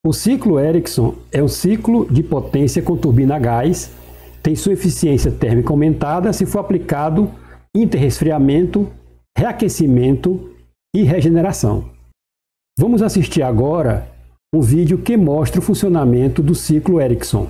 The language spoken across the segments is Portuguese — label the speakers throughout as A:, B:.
A: O ciclo Ericsson é um ciclo de potência com turbina a gás, tem sua eficiência térmica aumentada se for aplicado interresfriamento, reaquecimento e regeneração. Vamos assistir agora um vídeo que mostra o funcionamento do ciclo Ericsson.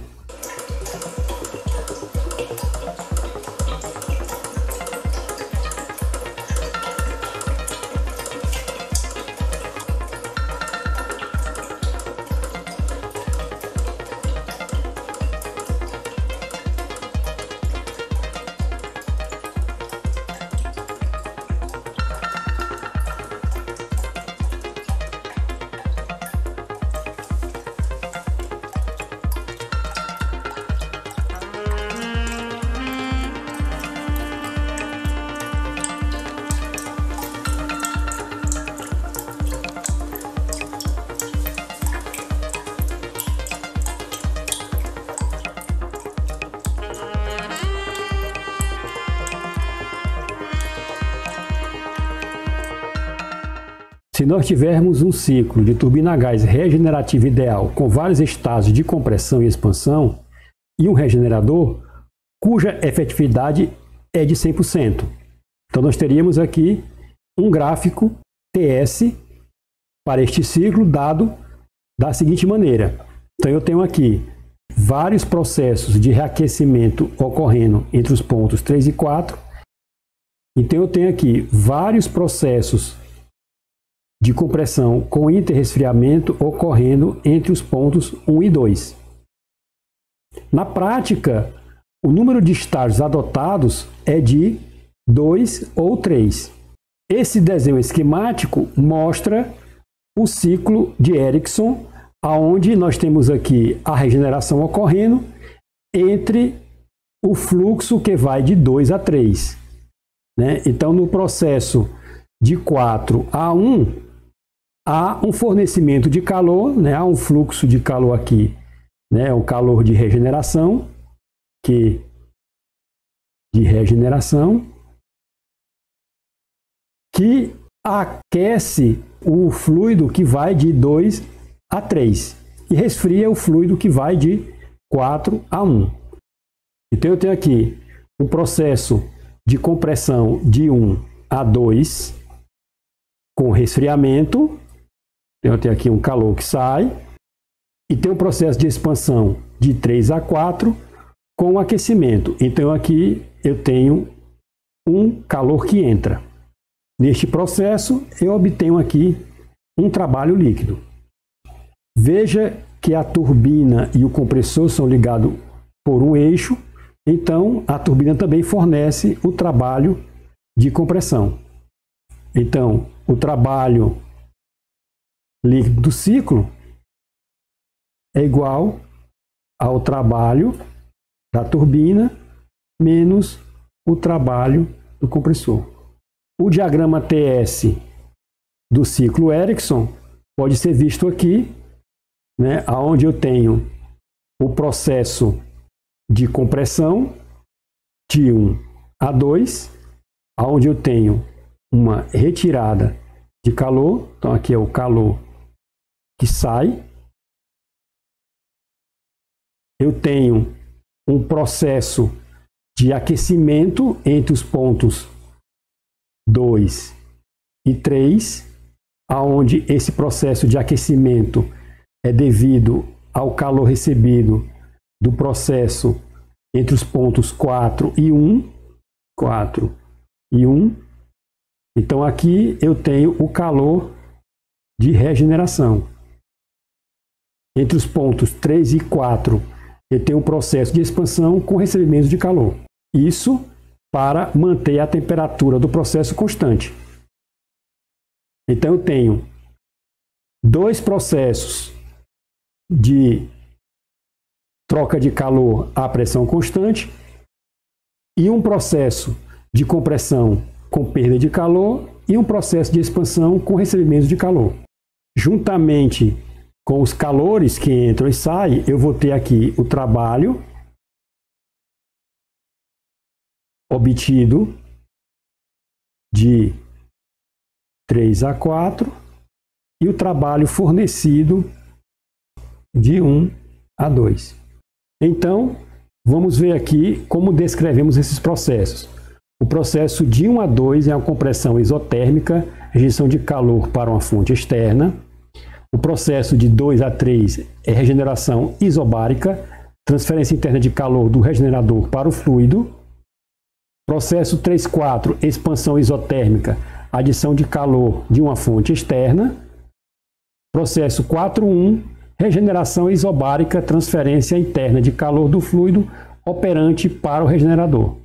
A: Se nós tivermos um ciclo de turbina a gás regenerativa ideal com vários estágios de compressão e expansão e um regenerador, cuja efetividade é de 100%. Então nós teríamos aqui um gráfico TS para este ciclo dado da seguinte maneira. Então eu tenho aqui vários processos de reaquecimento ocorrendo entre os pontos 3 e 4. Então eu tenho aqui vários processos de compressão com interresfriamento ocorrendo entre os pontos 1 e 2. Na prática, o número de estágios adotados é de 2 ou 3. Esse desenho esquemático mostra o ciclo de Ericsson, onde nós temos aqui a regeneração ocorrendo entre o fluxo que vai de 2 a 3. Então, no processo de 4 a 1, há um fornecimento de calor, há um fluxo de calor aqui, o calor de regeneração, que aquece o fluido que vai de 2 a 3 e resfria o fluido que vai de 4 a 1. Então eu tenho aqui um processo de compressão de 1 a 2 com resfriamento. Eu tenho aqui um calor que sai e tem um processo de expansão de 3 a 4 com aquecimento. Então aqui eu tenho um calor que entra. Neste processo eu obtenho aqui um trabalho líquido. Veja que a turbina e o compressor são ligados por um eixo, então a turbina também fornece o trabalho de compressão. Então o trabalho líquido do ciclo é igual ao trabalho da turbina menos o trabalho do compressor. O diagrama TS do ciclo Ericsson pode ser visto aqui, onde eu tenho o processo de compressão de 1 a 2, onde eu tenho uma retirada de calor. Então aqui é o calor que sai. Eu tenho um processo de aquecimento entre os pontos 2 e 3, aonde esse processo de aquecimento é devido ao calor recebido do processo entre os pontos 4 e 1. Então aqui eu tenho o calor de regeneração. Entre os pontos 3 e 4, eu tenho um processo de expansão com recebimento de calor. Isso para manter a temperatura do processo constante. Então eu tenho dois processos de troca de calor a pressão constante e um processo de compressão com perda de calor e um processo de expansão com recebimento de calor. Juntamente com os calores que entram e saem, eu vou ter aqui o trabalho obtido de 3 a 4 e o trabalho fornecido de 1 a 2. Então, vamos ver aqui como descrevemos esses processos. O processo de 1 a 2 é uma compressão isotérmica, rejeição de calor para uma fonte externa. O processo de 2 a 3 é regeneração isobárica, transferência interna de calor do regenerador para o fluido. Processo 3-4, expansão isotérmica, adição de calor de uma fonte externa. Processo 4-1, regeneração isobárica, transferência interna de calor do fluido operante para o regenerador.